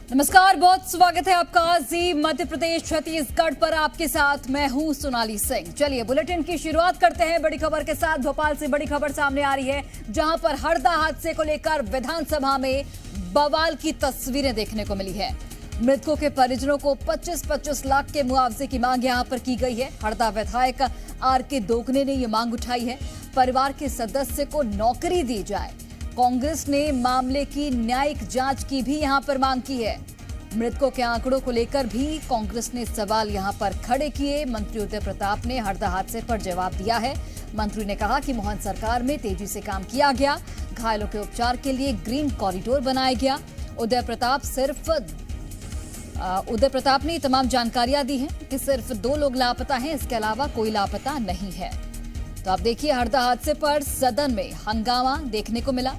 नमस्कार, बहुत स्वागत है आपका जी मध्य प्रदेश छत्तीसगढ़ पर। आपके साथ मैं हूं सोनाली सिंह। चलिए बुलेटिन की शुरुआत करते हैं बड़ी खबर के साथ। भोपाल से बड़ी खबर सामने आ रही है, जहां पर हरदा हादसे को लेकर विधानसभा में बवाल की तस्वीरें देखने को मिली है। मृतकों के परिजनों को 25-25 लाख के मुआवजे की मांग यहां पर की गई है। हरदा विधायक आर.के. दोगने ने ये मांग उठाई है। परिवार के सदस्य को नौकरी दी जाए। कांग्रेस ने मामले की न्यायिक जांच की भी यहां पर मांग की है। मृतकों के आंकड़ों को लेकर भी कांग्रेस ने सवाल यहां पर खड़े किए। मंत्री उदय प्रताप ने हरदा हादसे पर जवाब दिया है। मंत्री ने कहा कि मोहन सरकार में तेजी से काम किया गया, घायलों के उपचार के लिए ग्रीन कॉरिडोर बनाया गया। उदय प्रताप ने तमाम जानकारियां दी हैं कि सिर्फ 2 लोग लापता हैं, इसके अलावा कोई लापता नहीं है। तो आप देखिए, हरदा हादसे पर सदन में हंगामा देखने को मिला।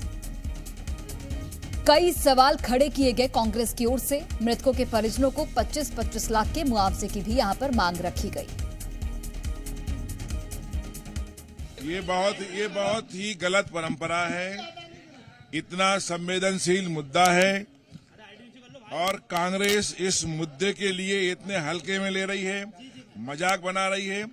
कई सवाल खड़े किए गए कांग्रेस की ओर से। मृतकों के परिजनों को 25-25 लाख के मुआवजे की भी यहां पर मांग रखी गई। ये बहुत ही गलत परंपरा है। इतना संवेदनशील मुद्दा है और कांग्रेस इस मुद्दे के लिए इतने हल्के में ले रही है, मजाक बना रही है।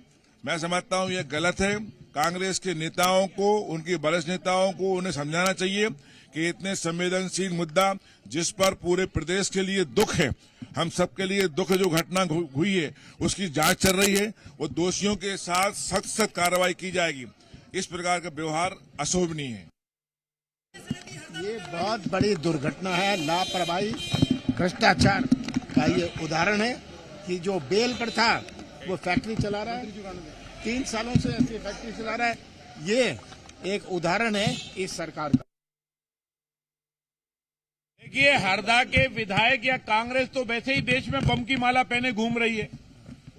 मैं समझता हूं ये गलत है। कांग्रेस के नेताओं को, उनके वरिष्ठ नेताओं को उन्हें समझाना चाहिए कि इतने संवेदनशील मुद्दा, जिस पर पूरे प्रदेश के लिए दुख है, हम सबके लिए दुख, जो घटना हुई है उसकी जांच चल रही है। वो दोषियों के साथ सख्त कार्रवाई की जाएगी। इस प्रकार का व्यवहार अशोभनीय है। ये बहुत बड़ी दुर्घटना है, लापरवाही, भ्रष्टाचार का ये उदाहरण है कि जो बेल पर था वो फैक्ट्री चला रहा है, 3 सालों से ऐसी फैक्ट्री चला रहा है। ये एक उदाहरण है इस सरकार का। देखिए, हरदा के विधायक या कांग्रेस तो वैसे ही देश में बम की माला पहने घूम रही है।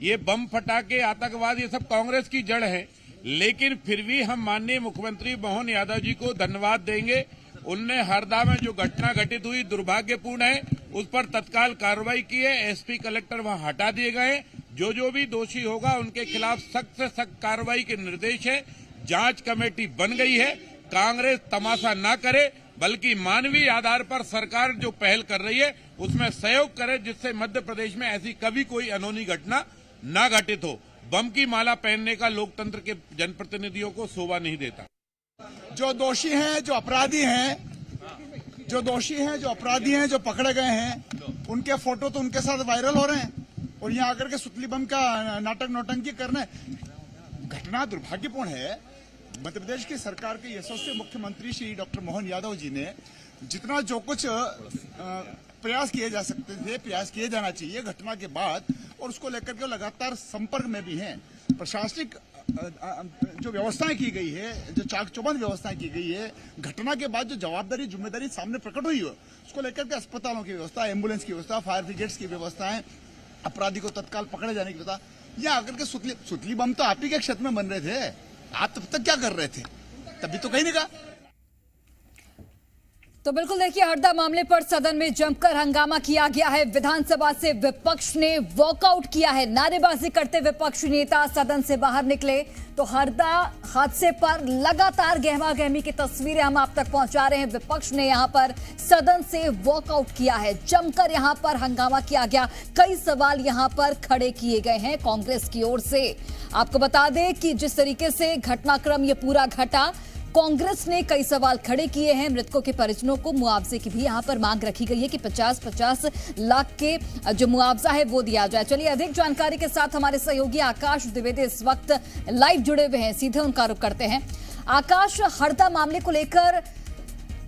ये बम फटाके, आतंकवाद, ये सब कांग्रेस की जड़ है। लेकिन फिर भी हम माननीय मुख्यमंत्री मोहन यादव जी को धन्यवाद देंगे। उनने हरदा में जो घटना घटित हुई दुर्भाग्यपूर्ण है, उस पर तत्काल कार्रवाई की है। एसपी, कलेक्टर वहां हटा दिए गए। जो भी दोषी होगा उनके खिलाफ सख्त से सख्त कार्रवाई के निर्देश है। जांच कमेटी बन गई है। कांग्रेस तमाशा ना करे, बल्कि मानवीय आधार पर सरकार जो पहल कर रही है उसमें सहयोग करे, जिससे मध्य प्रदेश में ऐसी कभी कोई अनहोनी घटना ना घटित हो। बम की माला पहनने का लोकतंत्र के जनप्रतिनिधियों को शोभा नहीं देता। जो दोषी हैं, जो अपराधी हैं, जो पकड़े गए हैं, उनके फोटो तो उनके साथ वायरल हो रहे हैं और यहाँ आकर के सुतली बम का नाटक नौटंकी करने। घटना दुर्भाग्यपूर्ण है। मध्य प्रदेश की सरकार के यशस्वी मुख्यमंत्री श्री डॉक्टर मोहन यादव जी ने जितना जो कुछ प्रयास किए जा सकते थे, प्रयास किए जाना चाहिए घटना के बाद, और उसको लेकर के लगातार संपर्क में भी हैं। प्रशासनिक जो व्यवस्थाएं की गई है, जो चाक चौबंद व्यवस्थाएं की गई है, घटना के बाद जो जवाबदारी, जिम्मेदारी सामने प्रकट हुई है, उसको लेकर के अस्पतालों की व्यवस्था, एम्बुलेंस की व्यवस्था, फायर ब्रिगेड्स की व्यवस्थाएं, अपराधी को तत्काल पकड़े जाने की व्यवस्था। यहाँ आकर के सुतली बम तो आप ही के क्षेत्र में बन रहे थे। आप तब तक क्या कर रहे थे? तभी तो कहीं नहीं कहा। तो बिल्कुल देखिए, हरदा मामले पर सदन में जमकर हंगामा किया गया है। विधानसभा से विपक्ष ने वॉकआउट किया है। नारेबाजी करते विपक्षी नेता सदन से बाहर निकले। तो हरदा हादसे पर लगातार गहमा-गहमी की तस्वीरें हम आप तक पहुंचा रहे हैं। विपक्ष ने यहां पर सदन से वॉकआउट किया है। जमकर यहां पर हंगामा किया गया। कई सवाल यहां पर खड़े किए गए हैं कांग्रेस की ओर से। आपको बता दें कि जिस तरीके से घटनाक्रम ये पूरा घटा, कांग्रेस ने कई सवाल खड़े किए हैं। मृतकों के परिजनों को मुआवजे की भी यहां पर मांग रखी गई है कि 50-50 लाख के जो मुआवजा है वो दिया जाए। चलिए, अधिक जानकारी के साथ हमारे सहयोगी आकाश द्विवेदी इस वक्त लाइव जुड़े हुए हैं। सीधे उनका रुख करते हैं। आकाश, हरदा मामले को लेकर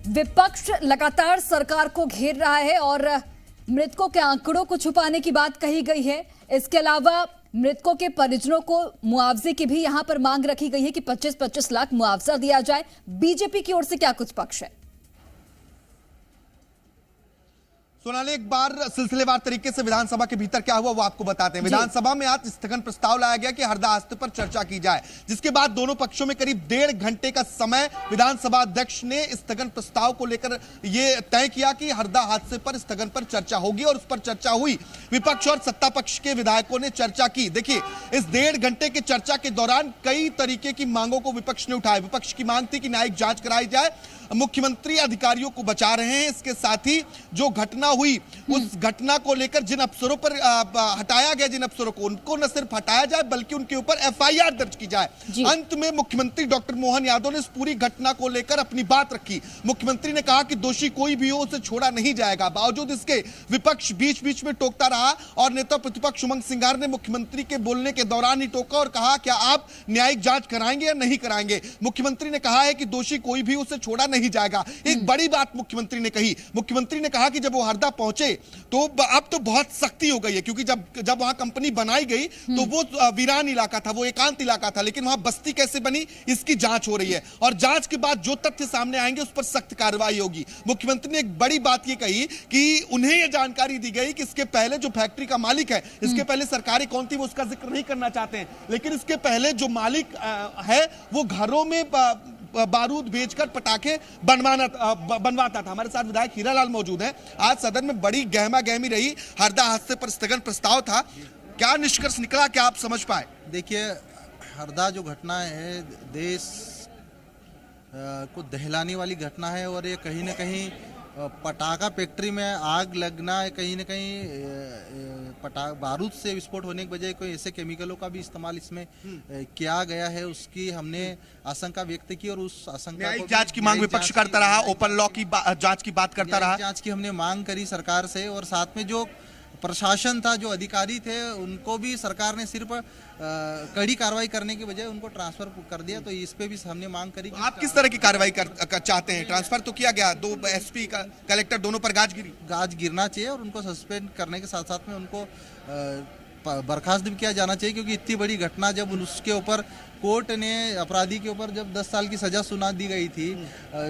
विपक्ष लगातार सरकार को घेर रहा है और मृतकों के आंकड़ों को छुपाने की बात कही गई है। इसके अलावा मृतकों के परिजनों को मुआवजे की भी यहां पर मांग रखी गई है कि 25-25 लाख मुआवजा दिया जाए। बीजेपी की ओर से क्या कुछ पक्ष है? सोनाली, एक बार सिलसिलेवार तरीके से विधानसभा के भीतर क्या हुआ वो आपको बताते हैं। विधानसभा में आज स्थगन प्रस्ताव लाया गया कि हरदा हादसे पर चर्चा की जाए, जिसके बाद दोनों पक्षों में करीब 1.5 घंटे का समय विधानसभा अध्यक्ष ने स्थगन प्रस्ताव को लेकर यह तय किया कि हरदा हादसे पर स्थगन पर चर्चा होगी, और उस पर चर्चा हुई। विपक्ष और सत्ता पक्ष के विधायकों ने चर्चा की। देखिए, इस 1.5 घंटे की चर्चा के दौरान कई तरीके की मांगों को विपक्ष ने उठाया। विपक्ष की मांग थी कि न्यायिक जांच कराई जाए, मुख्यमंत्री अधिकारियों को बचा रहे हैं। इसके साथ ही जो घटना हुई उस घटना को लेकर जिन अफसरों पर हटाया गया, जिन अफसरों को, उनको न सिर्फ हटाया जाए बल्कि उनके ऊपर एफआईआर दर्ज की जाए। अंत में मुख्यमंत्री डॉक्टर मोहन यादव ने इस पूरी घटना को लेकर अपनी बात रखी। मुख्यमंत्री ने कहा कि दोषी कोई भी हो उसे छोड़ा नहीं जाएगा। बावजूद इसके विपक्ष बीच बीच में टोकता रहा और नेता प्रतिपक्ष उमंग सिंघार ने मुख्यमंत्री के बोलने के दौरान ही टोका और कहा, क्या आप न्यायिक जांच कराएंगे या नहीं कराएंगे? मुख्यमंत्री ने कहा है कि दोषी कोई भी उसे छोड़ा नहीं जाएगा। एक बड़ी बात मुख्यमंत्री ने कही। मुख्यमंत्री ने कहा कि जब वो हरदा पहुंचे तो अब तो बहुत सख्ती हो गई है, क्योंकि जब वहां कंपनी बनाई गई तो वो वीरान इलाका था, वो एकांत इलाका था, लेकिन वहां बस्ती कैसे बनी इसकी जांच हो रही है और जांच के बाद जो तथ्य सामने आएंगे उस पर सख्त कार्रवाई होगी। मुख्यमंत्री ने एक बड़ी बात ये कही कि उन्हें यह जानकारी दी गई कि इसके पहले जो फैक्ट्री का मालिक है, इसके पहले सरकारी कौन थी वो उसका जिक्र नहीं करना चाहते हैं, लेकिन इसके पहले जो मालिक है वो घरों में बारूद बेचकर पटाखे बनवाता था। हमारे साथ विधायक हीरालाल मौजूद हैं। आज सदन में बड़ी गहमा गहमी रही, हरदा हादसे पर स्थगन प्रस्ताव था, क्या निष्कर्ष निकला, क्या आप समझ पाए? देखिए, हरदा जो घटना है देश को दहलाने वाली घटना है और ये कहीं ना कहीं पटाखा फैक्ट्री में आग लगना है, कहीं ना कहीं बारूद से विस्फोट होने की बजाय कोई ऐसे केमिकलों का भी इस्तेमाल इसमें किया गया है, उसकी हमने आशंका व्यक्त की और उस आशंका को जांच की मांग विपक्ष करता रहा, ओपन लॉ की जांच की बात करता रहा। जांच की हमने मांग करी सरकार से और साथ में जो प्रशासन था, जो अधिकारी थे, उनको भी सरकार ने सिर्फ कड़ी कार्रवाई करने की बजाय उनको ट्रांसफर कर दिया। तो इस पे भी हमने मांग करी। आप किस तरह की कार्रवाई चाहते हैं? ट्रांसफर तो किया गया, 2 एसपी का कलेक्टर दोनों पर गाज गिरना चाहिए और उनको सस्पेंड करने के साथ साथ में उनको बर्खास्त भी किया जाना चाहिए, क्योंकि इतनी बड़ी घटना जब उसके ऊपर कोर्ट ने अपराधी के ऊपर जब 10 साल की सजा सुना दी गई थी,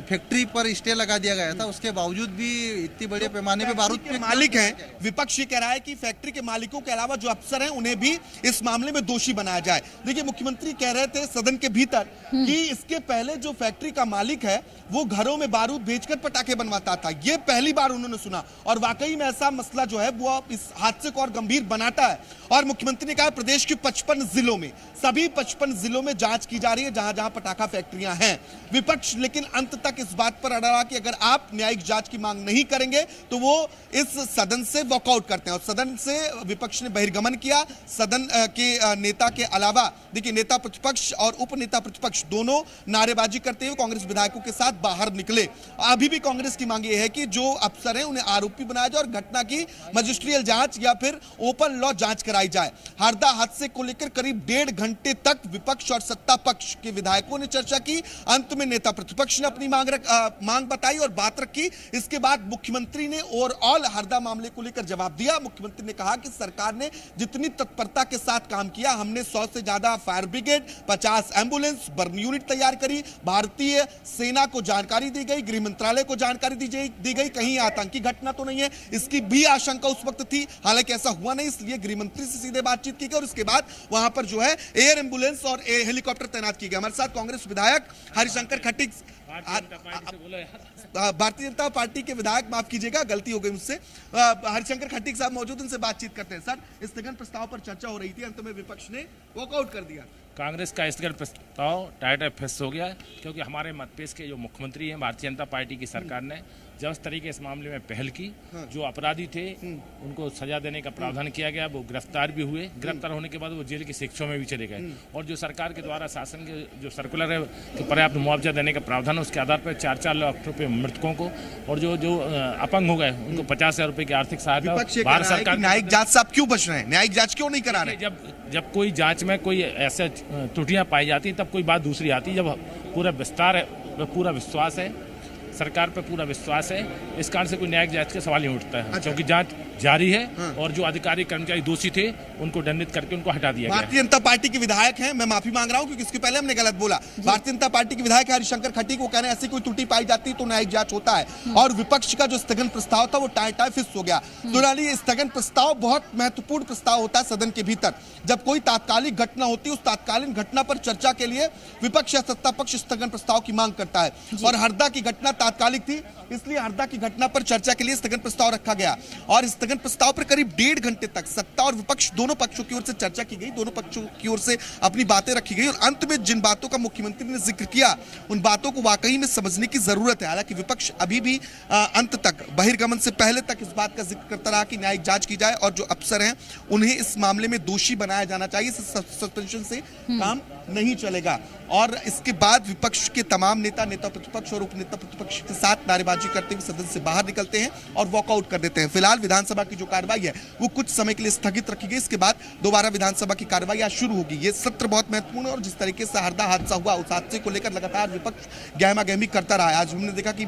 फैक्ट्री पर स्टे लगा दिया गया था, उसके बावजूद भी इतनी बड़े पैमाने पे बारूद के मालिक हैं। विपक्ष ये कह रहा है कि फैक्ट्री के मालिकों के अलावा जो अफसर हैं उन्हें भी इस मामले में दोषी बनाया जाए। देखिए, मुख्यमंत्री कह रहे थे सदन के भीतर कि इसके पहले जो फैक्ट्री का मालिक है वो घरों में बारूद बेचकर पटाखे बनवाता था। ये पहली बार उन्होंने सुना और वाकई में ऐसा मसला जो है वो इस हादसे को और गंभीर बनाता है। और मुख्यमंत्री ने कहा प्रदेश के 55 जिलों में, सभी 55 जिलों में जांच की जा रही है जहां जहां पटाखा फैक्ट्रियां हैं। विपक्ष लेकिन अंत तक इस बात पर अड़ा रहा कि अगर आप न्यायिक जांच की मांग नहीं करेंगे तो वो इस सदन से वॉकआउट करते हैं और सदन से विपक्ष ने बहिर्गमन किया। सदन के नेता के अलावा देखिए, नेता प्रतिपक्ष और उप नेता प्रतिपक्ष दोनों नारेबाजी करते हुए कांग्रेस विधायकों के साथ बाहर निकले। अभी भी कांग्रेस की मांग यह है कि जो अफसर हैं उन्हें आरोपी बनाया जाए और घटना की मजिस्ट्रियल जांच या फिर ओपन लॉ जांच कराई जाए। हरदा हादसे को लेकर करीब 1.5 घंटे तक विपक्ष और सत्ता पक्ष के विधायकों ने चर्चा की। अंत में नेता प्रतिपक्ष ने अपनी मांग बताई और बात रखी। इसके बाद मुख्यमंत्री ने ओवरऑल हरदा मामले को लेकर जवाब दिया। मुख्यमंत्री ने कहा कि सरकार ने जितनी तत्परता के साथ काम किया, हमने 100 से ज्यादा fire brigade, 50 ambulance, burn unit तैयार करी, भारतीय सेना को जानकारी दी गई, गृह मंत्रालय को जानकारी दी गई, कहीं आतंकी घटना तो नहीं है, इसकी भी आशंका उस वक्त थी। हालांकि ऐसा हुआ नहीं, इसलिए गृह मंत्री से सीधे बातचीत की गई और उसके बाद वहां पर जो है एयर एम्बुलेंस और हेलीकॉप्टर तैनात किए गए। हमारे साथ कांग्रेस विधायक हरिशंकर खटीक, भारतीय जनता पार्टी के विधायक, माफ कीजिएगा गलती हो गई मुझसे, हरिशंकर खटीक साहब मौजूद, उनसे बातचीत करते हैं। सर, स्थगन प्रस्ताव पर चर्चा हो रही थी, अंत में विपक्ष ने वॉकआउट कर दिया। कांग्रेस का स्थगन प्रस्ताव टाइट फेस हो गया, क्योंकि हमारे मतपेश के जो मुख्यमंत्री हैं भारतीय जनता पार्टी की सरकार ने जब इस तरीके इस मामले में पहल की, जो अपराधी थे उनको सजा देने का प्रावधान किया गया, वो गिरफ्तार भी हुए। गिरफ्तार होने के बाद वो जेल की शिक्षाओं में भी चले गए और जो सरकार के द्वारा शासन के जो सर्कुलर है तो पर्याप्त मुआवजा देने का प्रावधान है, उसके आधार पर 4-4 लाख रुपए मृतकों को और जो अपंग हो गए उनको 50,000 रुपए की आर्थिक सहायता। भारत सरकार न्यायिक जांच से आप क्यों बच रहे हैं? न्यायिक जांच क्यों नहीं करा रहे? जब कोई जांच में कोई ऐसे त्रुटियां पाई जाती तब कोई बात दूसरी आती। जब पूरा विस्तार है, पूरा विश्वास है, सरकार पर पूरा विश्वास है, इस कारण से कोई न्यायिक जांच का सवाल नहीं उठता है। अच्छा। क्योंकि जांच जारी है और जो अधिकारी कर्मचारी दोषी थे उनको दंडित करके उनको हटा दिया गया। भारतीय जनता पार्टी के विधायक हैं, मैं माफी मांग रहा हूं क्योंकि इसके पहले हमने गलत बोला। भारतीय जनता पार्टी के विधायक हरिशंकर खटीक को कह रहे हैं ऐसी कोई त्रुटि पाई जाती तो न्यायिक जांच होता है और विपक्ष का जो स्थगन प्रस्ताव था वो टाई फिक्स हो गया। तो स्थगन प्रस्ताव बहुत महत्वपूर्ण प्रस्ताव होता है सदन के भीतर। जब कोई तात्कालिक घटना होती है, उस तात्कालिक घटना पर चर्चा के लिए विपक्ष या सत्ता पक्ष स्थगन प्रस्ताव की मांग करता है और हरदा की घटना तात्कालिक थी, इसलिए हरदा की घटना पर चर्चा के लिए स्थगन प्रस्ताव रखा गया और स्थगन प्रस्ताव पर करीब 1.5 घंटे तक सत्ता और विपक्ष दोनों पक्षों की ओर से चर्चा की गई, दोनों पक्षों की ओर से अपनी बातें रखी गई और अंत में जिन बातों का मुख्यमंत्री ने जिक्र किया उन बातों को वाकई में समझने की जरूरत है। हालांकि विपक्ष अभी भी अंत तक, बहिर्गमन से पहले तक इस बात का जिक्र करता रहा कि न्यायिक जांच की जाए और जो अफसर हैं उन्हें इस मामले में दोषी बनाया जाना चाहिए, सस्पेंशन से काम नहीं चलेगा। और इसके बाद विपक्ष के तमाम नेता प्रतिपक्ष और उपनेता प्रतिपक्ष के साथ नारेबाजी करते हुए सदन से बाहर निकलते हैं और वॉकआउट कर देते हैं। फिलहाल विधानसभा की जो कार्रवाई है वो कुछ समय के लिए स्थगित रखी गई, इसके बाद दोबारा विधानसभा की कार्रवाई आज शुरू होगी। ये सत्र बहुत महत्वपूर्ण है और जिस तरीके से हरदा हादसा हुआ उस हादसे को लेकर लगातार विपक्ष गहमा गहमी करता रहा है। आज हमने देखा कि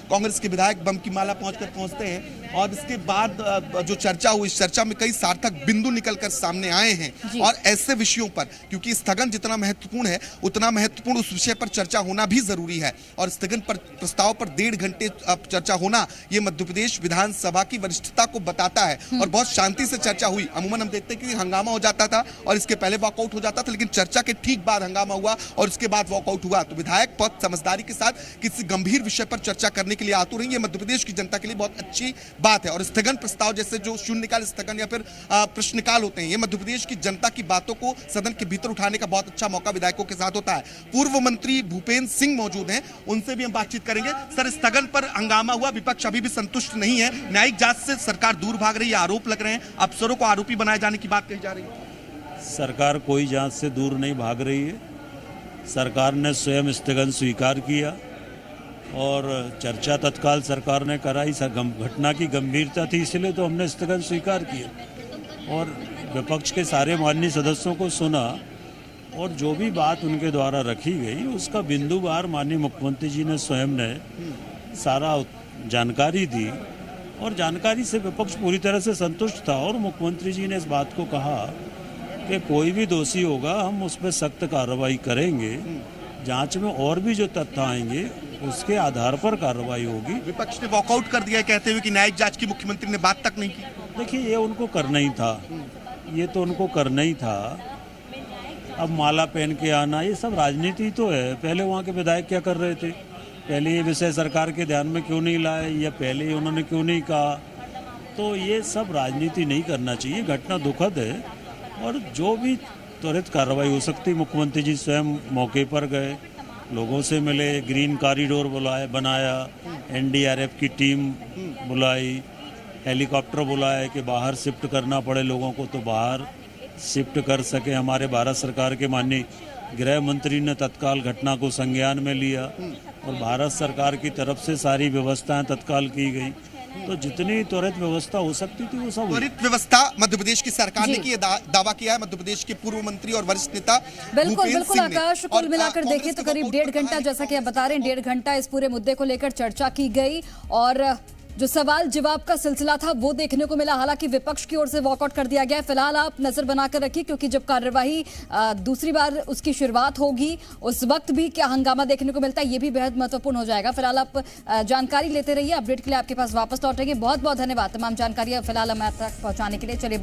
कांग्रेस के विधायक बम की माला पहुंचते हैं और इसके बाद जो चर्चा हुई, इस चर्चा में कई सार्थक बिंदु निकलकर सामने आए हैं और ऐसे विषयों पर, क्योंकि स्थगन जितना महत्वपूर्ण है उतना महत्वपूर्ण उस विषय पर चर्चा होना भी जरूरी है और स्थगन पर प्रस्ताव पर 1.5 घंटे चर्चा होना ये मध्य प्रदेश विधानसभा की वरिष्ठता को बताता है और बहुत शांति से चर्चा हुई। अमूमन हम देखते हैं कि हंगामा हो जाता था और इसके पहले वॉकआउट हो जाता था, लेकिन चर्चा के ठीक बाद हंगामा हुआ और उसके बाद वॉकआउट हुआ। तो विधायक बहुत समझदारी के साथ किसी गंभीर विषय पर चर्चा करने के लिए आतुर हैं, ये मध्य प्रदेश की जनता के लिए बहुत अच्छी बात है। और स्थगन प्रस्ताव जैसे जो शून्यकाल स्थगन या फिर प्रश्नकाल होते हैं, ये मध्य प्रदेश की जनता की बातों को सदन के भीतर उठाने का बहुत अच्छा मौका विधायकों के साथ होता है। पूर्व मंत्री भूपेंद्र सिंह मौजूद हैं, उनसे भी हम बातचीत करेंगे। सर, स्थगन पर हंगामा हुआ, विपक्ष अभी भी संतुष्ट नहीं है, न्यायिक जांच से सरकार दूर भाग रही है, आरोप लग रहे हैं, अफसरों को आरोपी बनाए जाने की बात कही जा रही है। सरकार कोई जांच से दूर नहीं भाग रही है। सरकार ने स्वयं स्थगन स्वीकार किया और चर्चा तत्काल सरकार ने कराई। घटना की गंभीरता थी इसलिए तो हमने स्थगन स्वीकार किया और विपक्ष के सारे माननीय सदस्यों को सुना और जो भी बात उनके द्वारा रखी गई उसका बिंदुवार माननीय मुख्यमंत्री जी ने स्वयं ने सारा जानकारी दी और जानकारी से विपक्ष पूरी तरह से संतुष्ट था और मुख्यमंत्री जी ने इस बात को कहा कि कोई भी दोषी होगा हम उस पर सख्त कार्रवाई करेंगे, जांच में और भी जो तथ्य आएंगे उसके आधार पर कार्रवाई होगी। विपक्ष ने वॉकआउट कर दिया कहते हुए कि न्यायिक जांच की मुख्यमंत्री ने बात तक नहीं की। देखिए, ये उनको करना ही था, ये तो उनको करना ही था। अब माला पहन के आना ये सब राजनीति तो है। पहले वहाँ के विधायक क्या कर रहे थे, पहले ये विषय सरकार के ध्यान में क्यों नहीं लाए या पहले उन्होंने क्यों नहीं कहा, तो ये सब राजनीति नहीं करना चाहिए। घटना दुखद है और जो भी त्वरित कार्रवाई हो सकती, मुख्यमंत्री जी स्वयं मौके पर गए, लोगों से मिले, ग्रीन कॉरिडोर बनाया, एनडीआरएफ की टीम बुलाई, हेलीकॉप्टर बुलाए कि बाहर शिफ्ट करना पड़े लोगों को तो बाहर शिफ्ट कर सके। हमारे भारत सरकार के माननीय गृह मंत्री ने तत्काल घटना को संज्ञान में लिया और भारत सरकार की तरफ से सारी व्यवस्थाएं तत्काल की गई। तो जितनी त्वरित व्यवस्था हो सकती थी वो सब त्वरित व्यवस्था मध्य प्रदेश की सरकार ने की, दावा किया है मध्य प्रदेश के पूर्व मंत्री और वरिष्ठ नेता। बिल्कुल आकाश, कुल मिलाकर देखें तो करीब 1.5 घंटा, जैसा कि आप बता रहे हैं, 1.5 घंटा इस पूरे मुद्दे को लेकर चर्चा की गई और जो सवाल जवाब का सिलसिला था वो देखने को मिला। हालांकि विपक्ष की ओर से वॉकआउट कर दिया गया है। फिलहाल आप नजर बनाकर रखिए क्योंकि जब कार्यवाही दूसरी बार उसकी शुरुआत होगी उस वक्त भी क्या हंगामा देखने को मिलता है ये भी बेहद महत्वपूर्ण हो जाएगा। फिलहाल आप जानकारी लेते रहिए, अपडेट के लिए आपके पास वापस लौटेंगे। बहुत बहुत धन्यवाद तमाम जानकारियां फिलहाल हमें तक पहुंचाने के लिए। चलिए